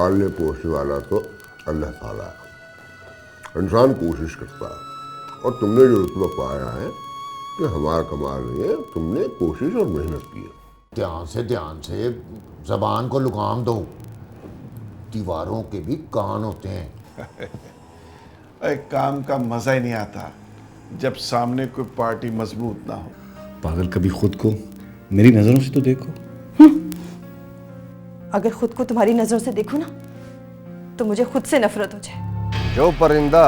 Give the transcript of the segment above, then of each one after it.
पालने पोसने वाला तो अल्लाह ताला है। इंसान कोशिश करता है और तुमने जो रुतबा पाया है कि हमारा कमाल नहीं है, तुमने कोशिश और मेहनत की है। ध्यान से ज़बान को लुगाम दो, दीवारों के भी कान होते हैं। एक काम का मज़ा ही नहीं आता जब सामने कोई पार्टी मजबूत ना हो। पागल, कभी खुद को मेरी नजरों से तो देखो। अगर खुद को तुम्हारी नजरों से देखूं ना तो मुझे खुद से नफरत हो जाए। जो परिंदा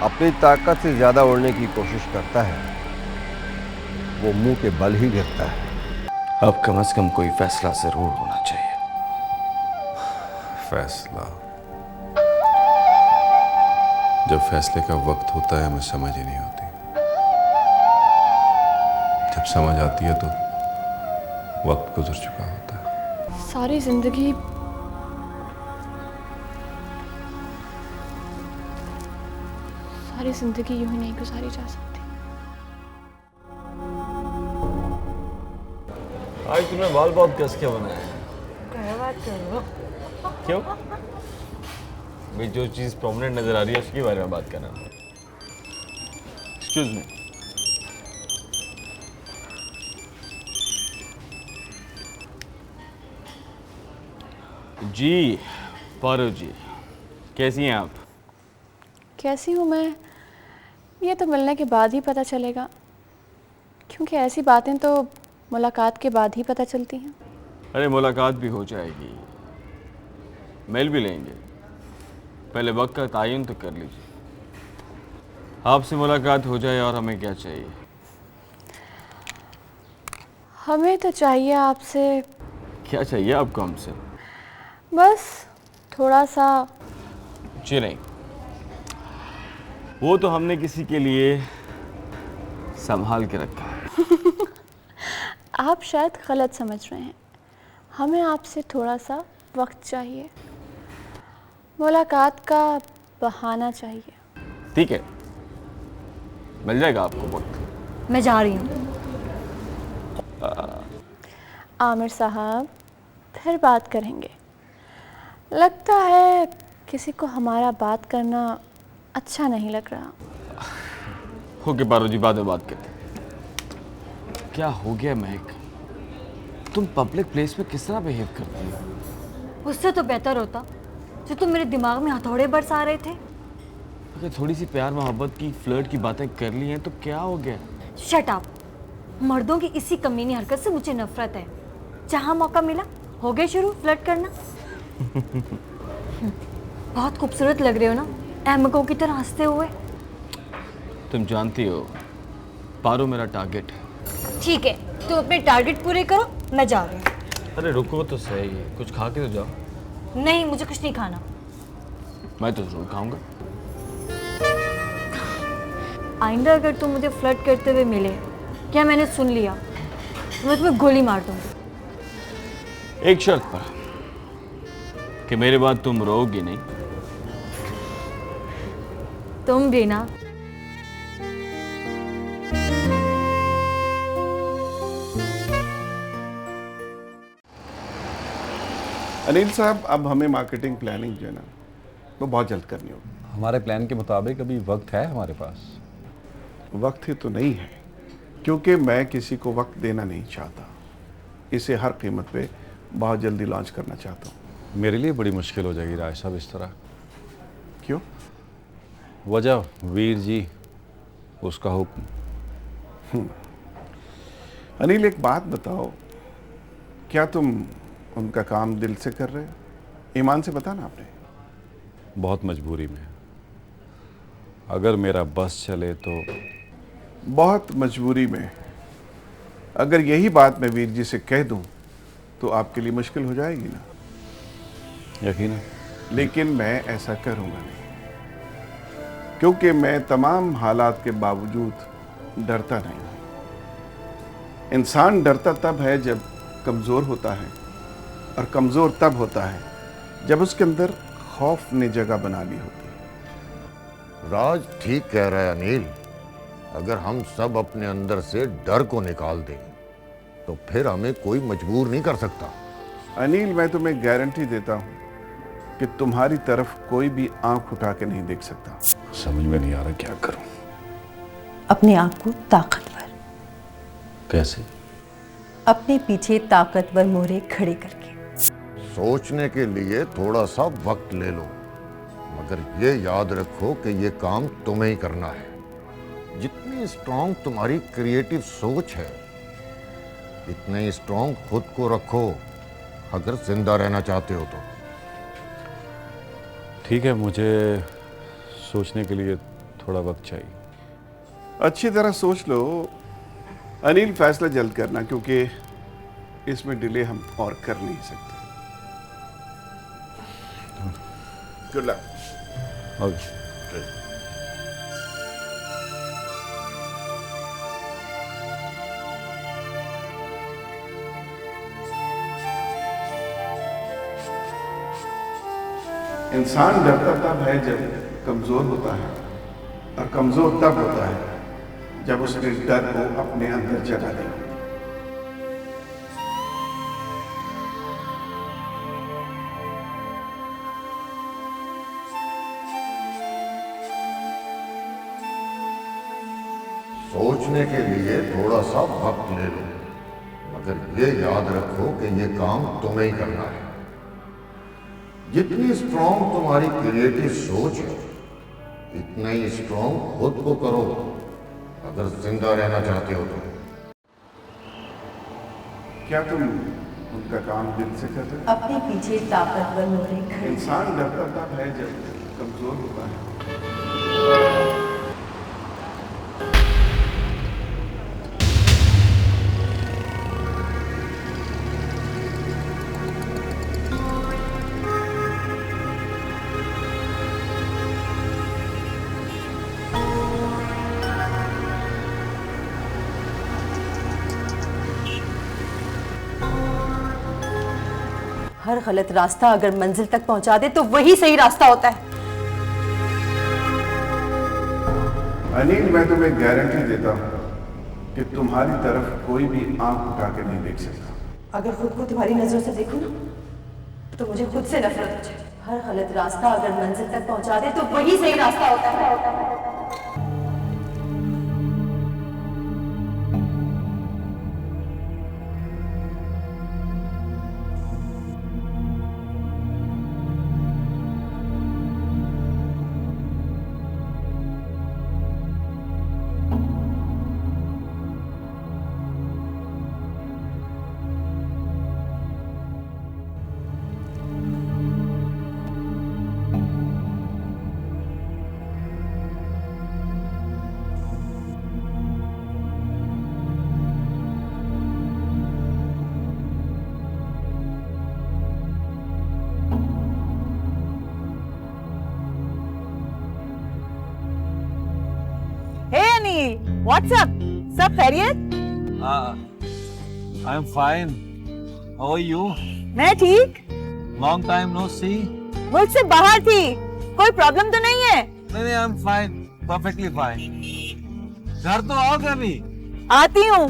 अपनी ताकत से ज्यादा उड़ने की कोशिश करता है वो मुंह के बल ही गिरता है। अब कम से कम कोई फैसला जरूर होना चाहिए। फैसला? जब फैसले का वक्त होता है हमें समझ ही नहीं होती, जब समझ आती है तो वक्त गुजर चुका होता है। सारी जिंदगी यूं ही नहीं गुजारी जा सकती। आज तुमने बाल बहुत कस के बनाए। क्या बात कर रहे हो? क्यों? भाई जो चीज प्रोमिनेंट नजर आ रही है उसके बारे में बात करना। Excuse me. जी पारो जी, कैसी हैं आप? कैसी हूँ मैं, ये तो मिलने के बाद ही पता चलेगा, क्योंकि ऐसी बातें तो मुलाकात के बाद ही पता चलती हैं। अरे मुलाकात भी हो जाएगी, मिल भी लेंगे, पहले वक्त का तायुन तो कर लीजिए। आपसे मुलाकात हो जाए और हमें क्या चाहिए? हमें तो चाहिए आपसे। क्या चाहिए आपको हमसे? बस थोड़ा सा। जी नहीं, वो तो हमने किसी के लिए संभाल के रखा है। आप शायद गलत समझ रहे हैं, हमें आपसे थोड़ा सा वक्त चाहिए, मुलाकात का बहाना चाहिए। ठीक है, मिल जाएगा आपको वक्त। मैं जा रही हूँ। आमिर साहब, फिर बात करेंगे। लगता है किसी को हमारा बात करना अच्छा नहीं लग रहा। ओके पारो जी, बाद में बात करते हैं। क्या हो गया महक, तुम पब्लिक प्लेस में किस तरह बिहेव करती हो? उससे तो बेहतर होता जो तुम मेरे दिमाग में हथौड़े बरसा रहे थे। अगर थोड़ी सी प्यार मोहब्बत की फ्लर्ट की बातें कर ली हैं तो क्या हो गया? Shut up. मर्दों की इसी कमीनी हरकत से मुझे नफरत है। जहाँ मौका मिला हो गए शुरू फ्लर्ट करना। बहुत खूबसूरत लग रहे हो ना, अहमकों की तरह हंसते हुए। तुम जानती हो पारो मेरा टारगेट है। ठीक है, तुम अपने टारगेट पूरे करो, मैं जा रही हूँ। अरे रुको तो सही, कुछ खा के तो जाओ। नहीं, मुझे कुछ नहीं खाना। मैं तो जरूर खाऊंगा। आइंदा अगर तुम मुझे फ्लर्ट करते हुए मिले, क्या मैंने सुन लिया, तो मैं तुम्हें गोली मार दूंगी। एक शर्त पर, कि मेरे बाद तुम रोओगी नहीं। तुम भी ना। अनिल साहब, अब हमें मार्केटिंग प्लानिंग जो है ना वो बहुत जल्द करनी होगी। हमारे प्लान के मुताबिक अभी वक्त है हमारे पास। वक्त ही तो नहीं है, क्योंकि मैं किसी को वक्त देना नहीं चाहता। इसे हर कीमत पे बहुत जल्दी लॉन्च करना चाहता हूँ। मेरे लिए बड़ी मुश्किल हो जाएगी राय साहब इस तरह। क्यों? वजह वीर जी, उसका हुक्म। अनिल, एक बात बताओ, क्या तुम उनका काम दिल से कर रहे हो? ईमान से बताना आपने। बहुत मजबूरी में, अगर मेरा बस चले तो। बहुत मजबूरी में? अगर यही बात मैं वीर जी से कह दूं तो आपके लिए मुश्किल हो जाएगी ना? यकीन। लेकिन मैं ऐसा करूंगा नहीं, क्योंकि मैं तमाम हालात के बावजूद डरता नहीं हूं। इंसान डरता तब है जब कमज़ोर होता है, और कमज़ोर तब होता है जब उसके अंदर खौफ ने जगह बना ली होती है। राज ठीक कह रहा है अनिल। अगर हम सब अपने अंदर से डर को निकाल दें तो फिर हमें कोई मजबूर नहीं कर सकता। अनिल, मैं तुम्हें गारंटी देता हूं कि तुम्हारी तरफ कोई भी आंख उठा के नहीं देख सकता। समझ में नहीं आ रहा क्या करूं। अपने आप को ताकतवर, कैसे? अपने पीछे ताकतवर मोहरे खड़े करके। सोचने के लिए थोड़ा सा वक्त ले लो, मगर ये याद रखो कि ये काम तुम्हें ही करना है। जितनी स्ट्रांग तुम्हारी क्रिएटिव सोच है, इतने ही स्ट्रांग खुद को रखो अगर जिंदा रहना चाहते हो तो। ठीक है, मुझे सोचने के लिए थोड़ा वक्त चाहिए। अच्छी तरह सोच लो अनिल, फैसला जल्द करना, क्योंकि इसमें डिले हम और कर नहीं सकते। Good luck. ओके। इंसान डरता तब है जब कमजोर होता है, और कमजोर तब होता है जब उसने डर को अपने अंदर जगा दिया। सोचने के लिए थोड़ा सा वक्त ले लो, मगर ये याद रखो कि ये काम तुम्हें ही करना है। जितनी स्ट्रांग तुम्हारी क्रिएटिव सोच है, इतना ही स्ट्रांग खुद को करो अगर जिंदा रहना चाहते हो तो। क्या तुम उनका काम दिल से कर रहे हो? अपने पीछे ताकतवर मोहरे खड़े। इंसान डरता तब है जब कमजोर होता है। हर गलत रास्ता अगर मंजिल तक पहुंचा दे तो वही सही रास्ता होता है। अनिल, मैं तुम्हें गारंटी देता हूँ कि तुम्हारी तरफ कोई भी आंख उठा के नहीं देख सकता। अगर खुद को तुम्हारी नजरों से देखूं ना, तो मुझे खुद से नफरत हो जाए। हर गलत रास्ता अगर मंजिल तक पहुंचा दे तो वही सही रास्ता होता है। What's up? सब खैरियत? I am fine. How are you? मैं ठीक। Long time no see. मुझसे बाहर थी, कोई प्रॉब्लम तो नहीं है? नहीं, I am fine. Perfectly fine. घर तो आओ कभी। आती हूँ।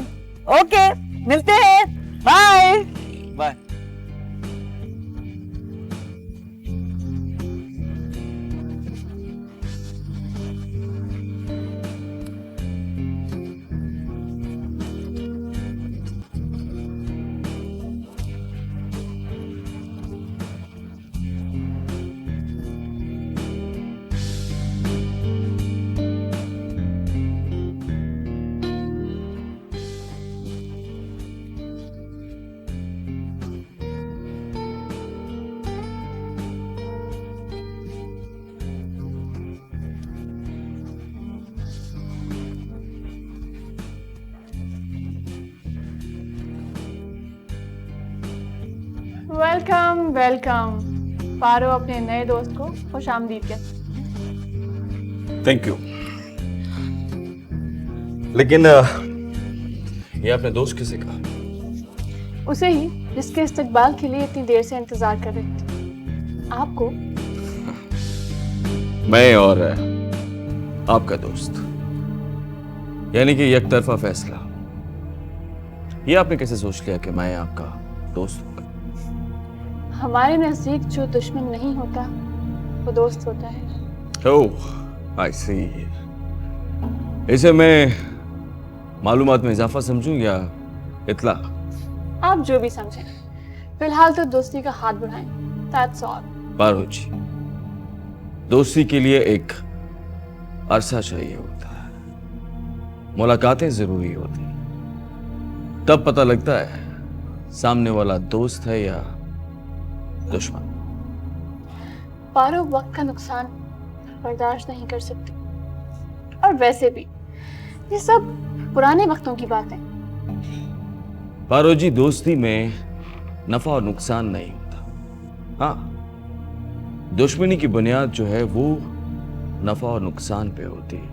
ओके, मिलते हैं। Bye. Bye. Welcome welcome. Paro अपने नए दोस्त को खुशामदीद कहते। Thank you. लेकिन ये आपने दोस्त किसे कहा? उसे ही जिसके इस्तकबाल के लिए इतनी देर से इंतजार कर रहे थे। आपको। मैं और आपका दोस्त, यानी कि एक तरफा फैसला। ये आपने कैसे सोच लिया कि मैं आपका दोस्त हूँ? हमारे नजदीक जो दुश्मन नहीं होता वो दोस्त होता है। ओह, आई सी। इसे मैं मालूमात में इजाफा समझूं या इतला? आप जो भी समझें, फिलहाल तो दोस्ती का हाथ बढ़ाएं। That's all। पारो जी, दोस्ती के लिए एक अरसा चाहिए होता है, मुलाकातें जरूरी होती हैं, तब पता लगता है सामने वाला दोस्त है या दुश्मन। पारो वक्त का नुकसान बर्दाश्त नहीं कर सकती, और वैसे भी ये सब पुराने वक्तों की बात है। पारो जी, दोस्ती में नफा और नुकसान नहीं होता। हाँ, दुश्मनी की बुनियाद जो है वो नफा और नुकसान पे होती है।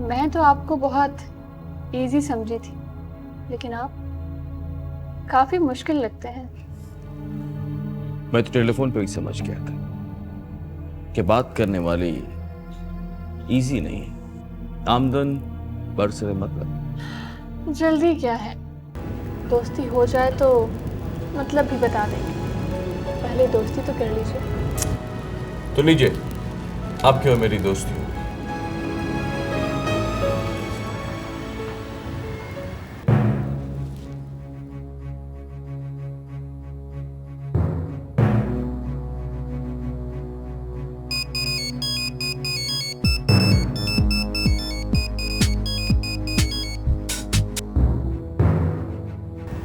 मैं तो आपको बहुत इजी समझी थी, लेकिन आप काफी मुश्किल लगते हैं। मैं तो टेलीफोन पे ही समझ गया था कि बात करने वाली इजी नहीं है, आमदन बरसरे मतलब। जल्दी क्या है, दोस्ती हो जाए तो मतलब भी बता देंगे, पहले दोस्ती तो कर लीजिए। तो लीजिए, आपकी और मेरी दोस्ती हो।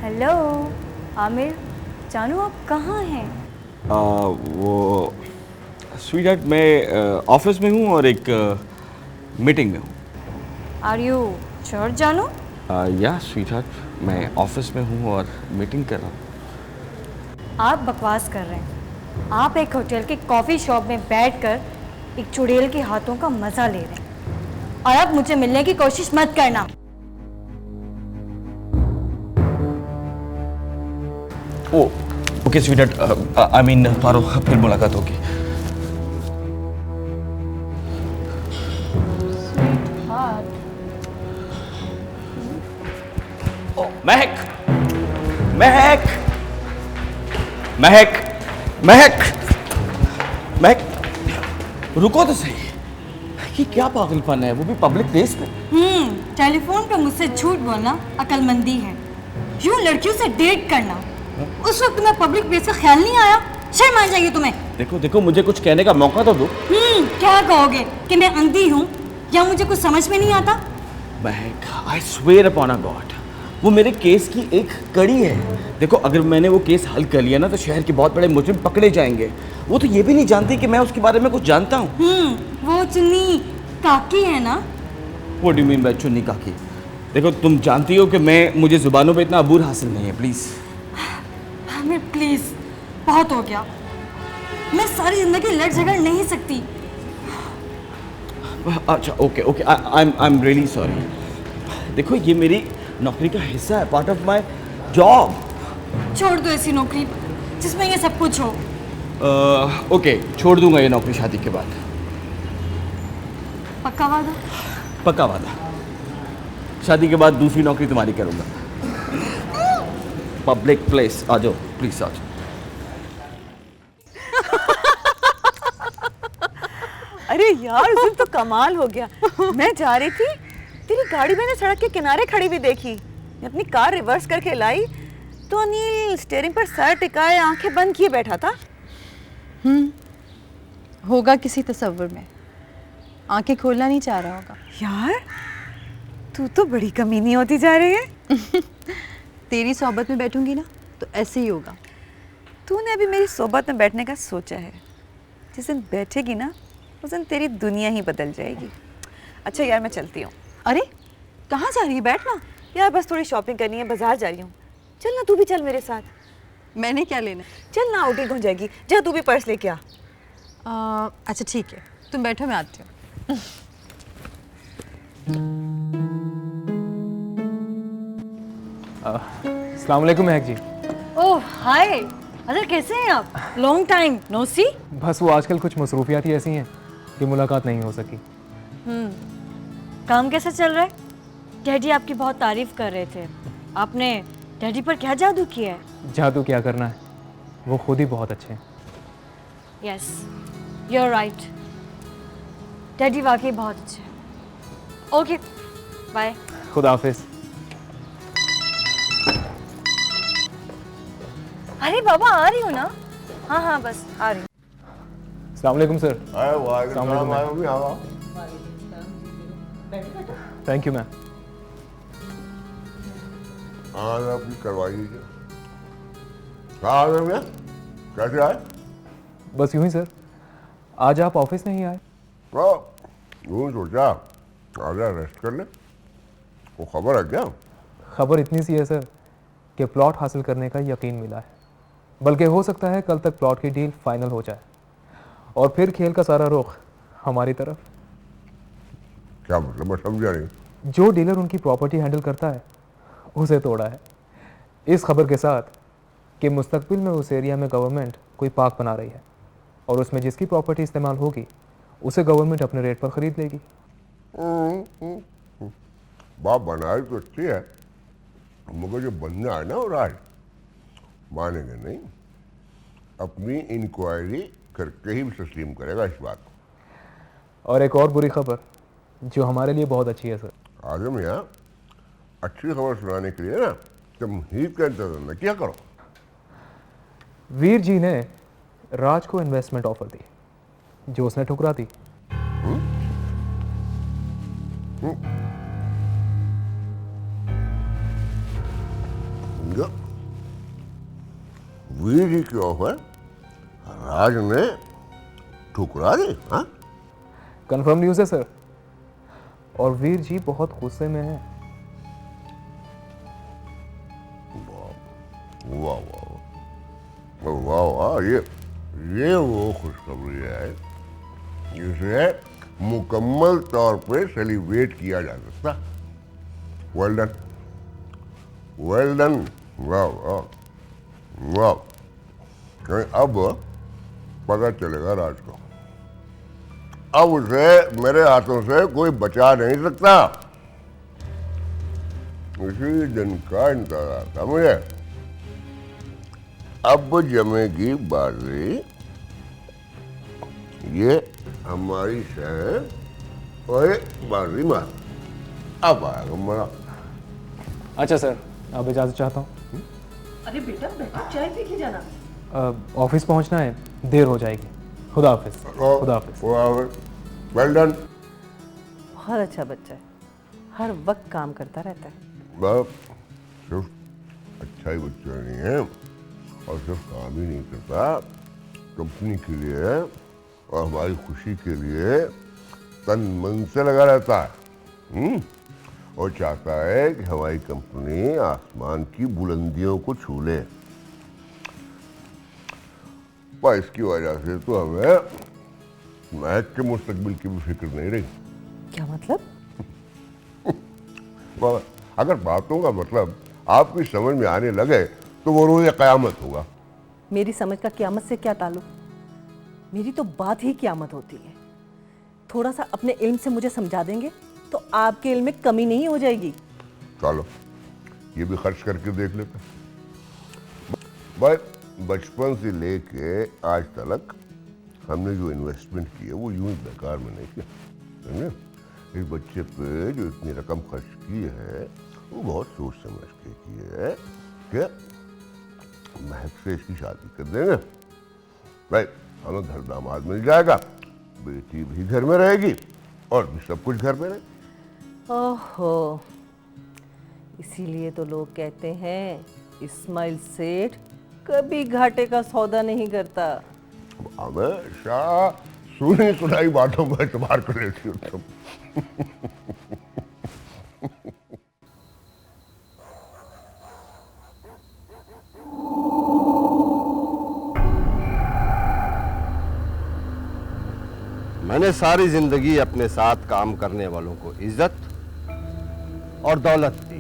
हेलो आमिर, जानू आप कहाँ हैं? वो स्वीटहार्ट, मैं ऑफिस में हूँ और एक मीटिंग में हूँ। आर यू श्योर जानू? या स्वीटहार्ट, मैं ऑफिस में हूँ और मीटिंग कर रहा हूँ। आप बकवास कर रहे हैं। आप एक होटल के कॉफ़ी शॉप में बैठकर एक चुड़ैल के हाथों का मज़ा ले रहे हैं, और अब मुझे मिलने की कोशिश मत करना। ओके स्वीटहार्ट, आई मीन पारो, फिर मुलाकात होगी। महक, महक, महक, महक, महक, रुको तो सही। ये क्या पागलपन है, वो भी पब्लिक प्लेस पे। टेलीफोन पे मुझसे झूठ बोलना अकलमंदी है। यूं लड़कियों से डेट करना, उस वक्त तुम्हें पब्लिक प्लेस का ख्याल नहीं आया? शर्म आ जाएगी तुम्हें। देखो देखो, मुझे कुछ कहने का मौका तो दो। क्या कहोगे कि मैं अंधी हूँ या मुझे कुछ समझ में नहीं आता? महक, I swear upon a God, वो मेरे केस की एक कड़ी है। देखो, अगर मैंने वो केस हल कर लिया ना तो शहर के बहुत बड़े मुजरिम पकड़े जाएंगे। वो तो ये भी नहीं जानती कि मैं उसके बारे में कुछ जानता हूँ। वो चुन्नी काकी है ना? What do you mean by चुन्नी काकी? देखो, तुम जानती हो कि मुझे जुबानों पे इतना अबूर हासिल नहीं है। प्लीज आमिर, प्लीज, बहुत हो गया। मैं सारी जिंदगी लड़ झगड़ नहीं सकती। अच्छा, okay okay, I am really sorry. देखो, ये मेरी नौकरी का हिस्सा है, पार्ट ऑफ माय जॉब। छोड़ दो ऐसी नौकरी जिसमें ये सब कुछ हो। ओके, छोड़ दूंगा ये नौकरी शादी के बाद। पक्का वादा? पक्का वादा। शादी के बाद दूसरी नौकरी तुम्हारी करूंगा। पब्लिक प्लेस आ जाओ, प्लीज आ जाओ। अरे यार, उस दिन तो कमाल हो गया। मैं जा रही थी, तेरी गाड़ी मैंने सड़क के किनारे खड़ी हुई देखी। मैं अपनी कार रिवर्स करके लाई तो अनिल स्टीयरिंग पर सर टिकाए आंखें बंद किए बैठा था। होगा किसी तसव्वुर में, आंखें खोलना नहीं चाह रहा होगा। यार, तू तो बड़ी कमीनी होती जा रही है। तेरी सोबत में बैठूंगी ना तो ऐसे ही होगा। तूने अभी मेरी सोबत में बैठने का सोचा है, जिस दिन बैठेगी ना उस दिन तेरी दुनिया ही बदल जाएगी। अच्छा यार, मैं चलती हूँ। अरे कहाँ जा रही है? बैठ ना यार, बस थोड़ी शॉपिंग करनी है, बाजार जा रही हूँ। चल ना, तू भी चल मेरे साथ। मैंने क्या लेना? चल ना, आउटिंग हो जाएगी। जा तू भी पर्स लेके आ। अच्छा ठीक है, तुम बैठो, मैं आती हूँ। अस्सलाम वालेकुम महक जी। ओह हाय, अरे कैसे हैं आप? लॉन्ग टाइम नो सी। बस वो आजकल कुछ मसरूफियात ही ऐसी हैं कि मुलाकात नहीं हो सकी। काम कैसा चल रहा है? डैडी आपकी बहुत तारीफ कर रहे थे। आपने डैडी पर क्या जादू किया है? जादू क्या करना है, वो खुद ही बहुत अच्छे हैं। Yes, you are right. Daddy वाकई बहुत अच्छे हैं। Okay, bye. खुदा हाफिज। अरे बाबा आ रही हो ना? हाँ हाँ बस आ रही हूँ। अस्सलाम वालेकुम सर। Thank you ma'am. आज आपकी करवाई लीजिए। कहाँ आ गए भैया, कैसे आए? बस यूं ही सर, आज आप ऑफिस नहीं आए? यूँ सोचा आजा रेस्ट कर ले। वो खबर है क्या? खबर इतनी सी है सर कि प्लॉट हासिल करने का यकीन मिला है, बल्कि हो सकता है कल तक प्लॉट की डील फाइनल हो जाए और फिर खेल का सारा रुख हमारी तरफ। क्या मतलब, मैं समझा नहीं। जो डीलर उनकी प्रॉपर्टी हैंडल करता है उसे तोड़ा है, इस खबर के साथ कि मुस्तकबिल में उस एरिया में गवर्नमेंट कोई पार्क बना रही है और उसमें जिसकी प्रॉपर्टी इस्तेमाल होगी उसे गवर्नमेंट अपने रेट पर ख़रीद लेगी। बाप बनाई तो अच्छी है, मगर जो बनना है ना वो राज मानेंगे नहीं। अपनी इंक्वायरी करके ही तस्लीम करेगा इस बात को। और एक और बुरी खबर जो हमारे लिए बहुत अच्छी है सर। आजम यहाँ अच्छी खबर सुनाने के लिए ना तुम हीत का इंतजार न क्या करो। वीर जी ने राज को इन्वेस्टमेंट ऑफर दी जो उसने ठुकरा दी। वीर जी की ऑफर राज ने ठुकरा दी? हाँ, कंफर्म न्यूज़ है सर, और वीर जी बहुत गुस्से में हैं। वाह वाह वाह वाह, ये वो खुशखबरी है जिसे मुकम्मल तौर पे सेलिब्रेट किया जा सकता। वेल डन, वेल डन, वाह वाह वाह। अब पता चलेगा राज को, अब उसे मेरे हाथों से कोई बचा नहीं सकता। इसी दिन का इंतजार था मुझे। अब जमेगी बाजी, ये हमारी शहर और बाजी मार। अब आएगा मरा। अच्छा सर, अब इजाज़त चाहता हूँ। अरे बेटा बैठो, चाय पी के जाना। ऑफिस पहुँचना है, देर हो जाएगी। खुदा हाफिज। खुदा हाफिज। Well done. बहुत अच्छा बच्चा है, हर वक्त काम करता रहता है। बाप सिर्फ अच्छा ही बच्चा नहीं है और सिर्फ काम ही नहीं करता, कंपनी के लिए और हमारी खुशी के लिए तन मन से लगा रहता है। और चाहता है कि हमारी कंपनी आसमान की बुलंदियों को छू ले। पर इसकी वजह से तो हमें महक के मुस्तकबिल की भी फिक्र नहीं रही। क्या मतलब? अगर बातों का मतलब आपकी समझ में आने लगे तो वो रोज़ क़यामत होगा। मेरी समझ का क़यामत से क्या ताल्लुक? मेरी तो बात ही क़यामत होती है। थोड़ा सा अपने इल्म से मुझे समझा देंगे तो आपके इल्म में कमी नहीं हो जाएगी। चलो ये भी खर्च करके देख लेते। भाई बचपन से लेके आज तक हमने जो इन्वेस्टमेंट की है वो यूं ही बेकार में नहीं किया, समझे? इस बच्चे पे जो इतनी रकम खर्च की है वो बहुत सोच समझ के की है कि महक से इसकी शादी कर देंगे। भाई हमें घर दामाद मिल जाएगा, बेटी भी घर में रहेगी और भी सब कुछ घर में रहे। ओहो, इसीलिए तो लोग कहते हैं इस्माइल सेठ कभी घाटे का सौदा नहीं करता। हमेशा सुनी सुनाई बातों पर एतबार कर लेती हो तुम। मैंने सारी जिंदगी अपने साथ काम करने वालों को इज्जत और दौलत दी।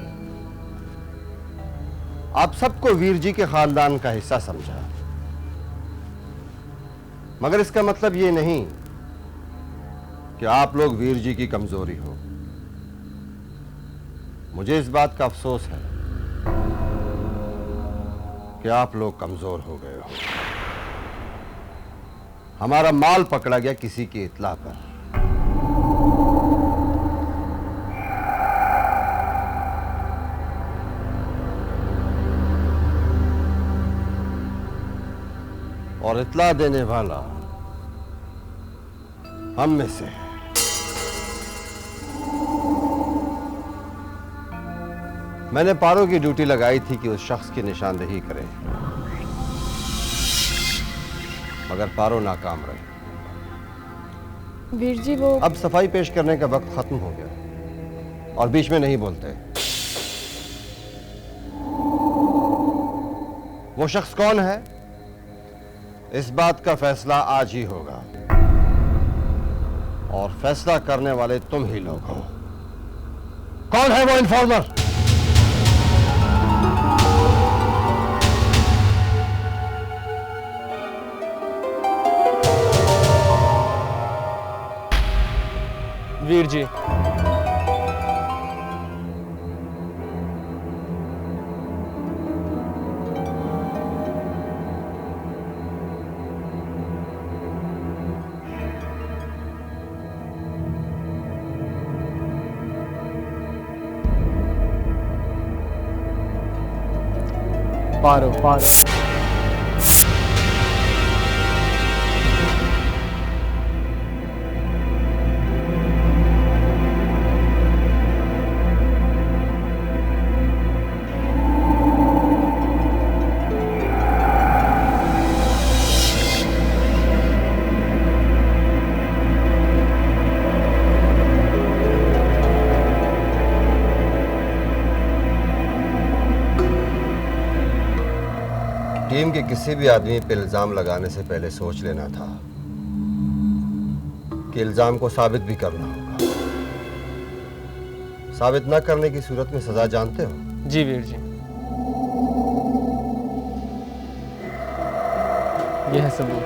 आप सबको वीर जी के खानदान का हिस्सा समझा, मगर इसका मतलब ये नहीं कि आप लोग वीर जी की कमजोरी हो। मुझे इस बात का अफसोस है कि आप लोग कमजोर हो गए हो। हमारा माल पकड़ा गया किसी की इत्ला पर। और इत्ला देने वाला हम में से है। मैंने पारो की ड्यूटी लगाई थी कि उस शख्स की निशानदेही करे, मगर पारो नाकाम रही। वीर जी वो अब सफाई पेश करने का वक्त खत्म हो गया और बीच में नहीं बोलते। वो शख्स कौन है, इस बात का फैसला आज ही होगा और फैसला करने वाले तुम ही लोग हो। कौन है वो इन्फॉर्मर? वीर जी, पारो पारो टीम के किसी भी आदमी पे इल्जाम लगाने से पहले सोच लेना था कि इल्जाम को साबित भी करना होगा। साबित न करने की सूरत में सजा जानते हो? जी वीर जी, यह है सबूत।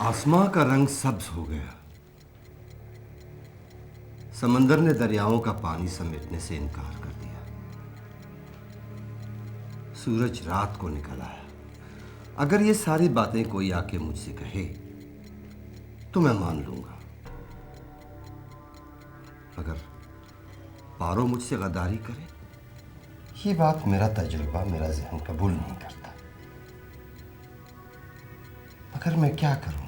आसमां का रंग सब्ज हो गया। समंदर ने दरियाओं का पानी समेटने से इनकार कर दिया। सूरज रात को निकल आया। अगर ये सारी बातें कोई आके मुझसे कहे तो मैं मान लूंगा, मगर पारो मुझसे गद्दारी करे, ये बात मेरा तजुर्बा, मेरा ज़हन कबूल नहीं करता। मगर मैं क्या करूं?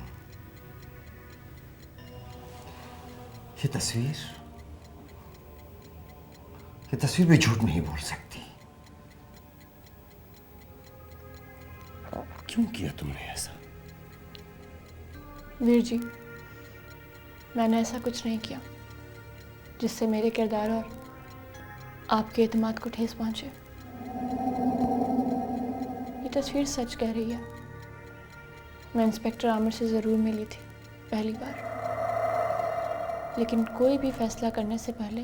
ये तस्वीर भी झूठ नहीं बोल सकती। क्यों किया तुमने ऐसा? वीर जी, मैंने ऐसा कुछ नहीं किया जिससे मेरे किरदार और आपके एतमाद को ठेस पहुंचे। ये तस्वीर सच कह रही है। मैं इंस्पेक्टर आमिर से ज़रूर मिली थी पहली बार, लेकिन कोई भी फैसला करने से पहले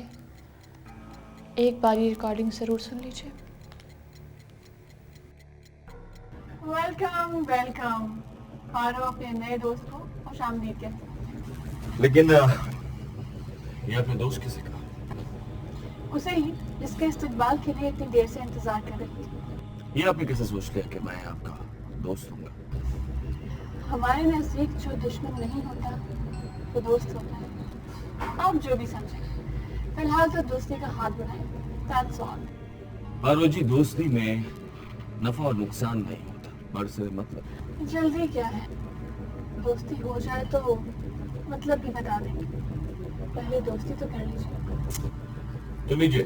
एक बार ये रिकॉर्डिंग ज़रूर सुन लीजिए। Welcome welcome. पारो अपने नए दोस्त को खुशामदीद कहते हैं। लेकिन ये अपने दोस्त किसे कहा? उसे ही जिसके इस्तकबाल के लिए इतनी देर से इंतजार कर रही थी। ये आपने कैसे सोच लिया कि मैं आपका दोस्त हूँगा? हमारे नजदीक जो दुश्मन नहीं होता वो दोस्त होता है। आप जो भी समझें, फिलहाल तो दोस्ती का हाथ बढ़ाएं। That's all। पारो जी, दोस्ती में नफा और नुकसान नहीं होता, बड़ से मतलब। जल्दी क्या है, दोस्ती हो जाए तो मतलब भी बता देंगे। पहले दोस्ती तो कर लीजिए। तो लीजिए,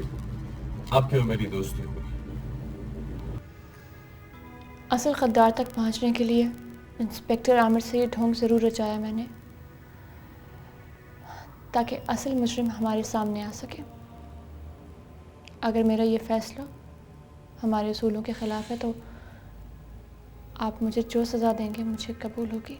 आपकी और मेरी दोस्ती हुई। असल गद्दार तक पहुंचने के लिए इंस्पेक्टर आमिर से ये ढोंग ज़रूर रचाया मैंने, ताकि असल मुजरिम हमारे सामने आ सके। अगर मेरा ये फ़ैसला हमारे उसूलों के ख़िलाफ़ है तो आप मुझे जो सज़ा देंगे मुझे कबूल होगी।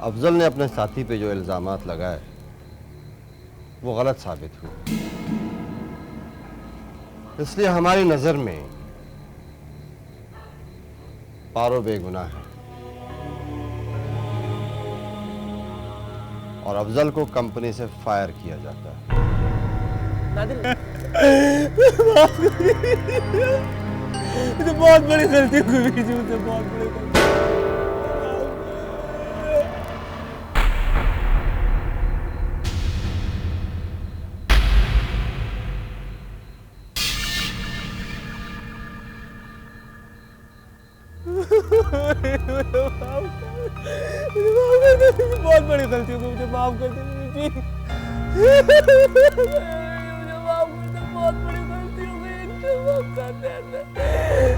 अफजल ने अपने साथी पे जो इल्ज़ामात लगाए वो गलत साबित हुए, इसलिए हमारी नज़र में पारो बेगुनाह है और अफजल को कंपनी से फायर किया जाता है। तो बहुत बड़ी गलती हुई मुझसे, बहुत बड़ी गलती। बहुत बड़ी गलती हो गई, मुझे माफ कर दे जी। मुझे माफ कर दे, बहुत बड़ी गलती हो गई, माफ कर दे,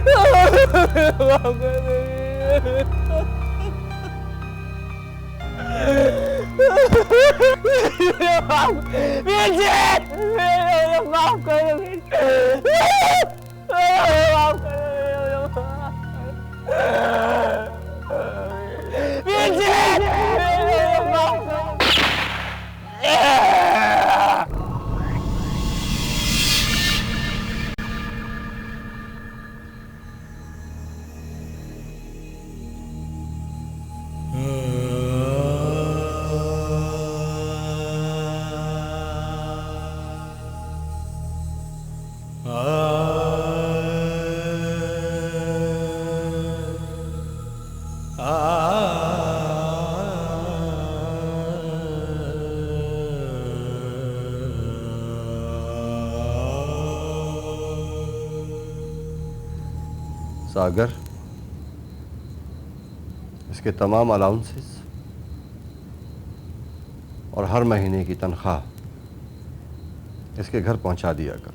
माफ कर दे, माफ कर सागर, इसके तमाम अलाउंसेस और हर महीने की तनख्वाह इसके घर पहुंचा दिया कर।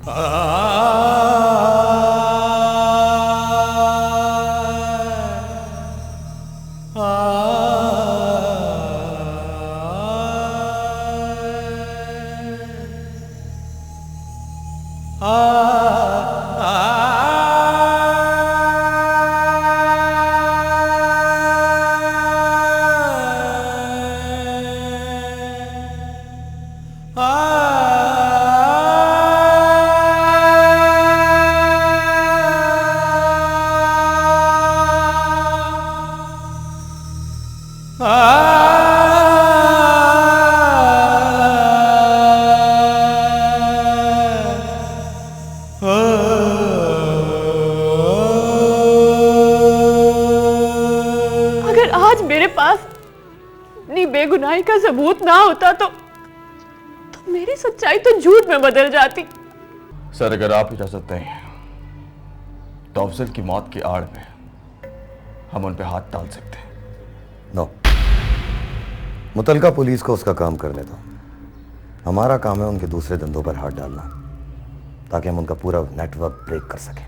अगर आज मेरे पास अपनी बेगुनाही का सबूत ना होता तो मेरी सच्चाई तो झूठ में बदल जाती। सर, अगर आप इजाजत दें तो अफजल की मौत की आड़ में हम उन पे हाथ डाल सकते हैं। नो, मुतलका पुलिस को उसका काम करने दो। हमारा काम है उनके दूसरे धंधों पर हाथ डालना, ताकि हम उनका पूरा नेटवर्क ब्रेक कर सकें।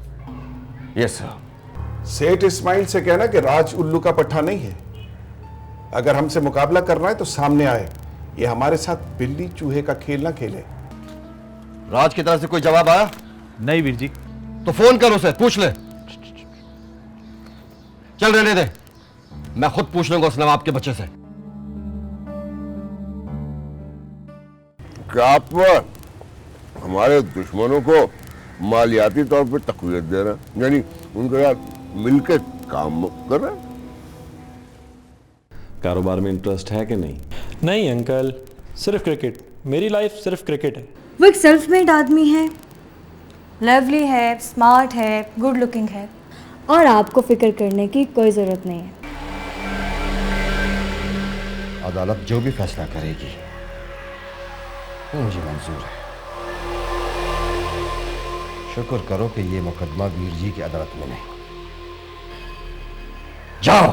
Yes sir. सेठ इस्माइल से कहना कि राज उल्लू का पट्टा नहीं है। अगर हमसे मुकाबला करना है तो सामने आए, ये हमारे साथ बिल्ली चूहे का खेल ना खेले। राज की तरफ से कोई जवाब आया? नहीं वीर जी। तो फोन कर उसे, पूछ ले। चल रहने दे, मैं खुद पूछ लूंगा उस नवाब के बच्चे से। क्या आप हमारे दुश्मनों को मालियाती तौर पर तक़वियत दे रहे हैं, यानी उनके साथ मिलकर काम कर रहे हैं? कारोबार में इंटरेस्ट है कि नहीं? नहीं अंकल, सिर्फ क्रिकेट। मेरी लाइफ सिर्फ क्रिकेट है। वो एक सेल्फ मेड आदमी है, लवली है, स्मार्ट है, गुड लुकिंग है, और आपको फिक्र करने की कोई ज़रूरत नहीं है। अदालत जो भी फैसला करेगी वो मुझे मंजूर है। शुक्र करो कि ये मुकदमा वीर जी की अदालत में नहीं। जाओ।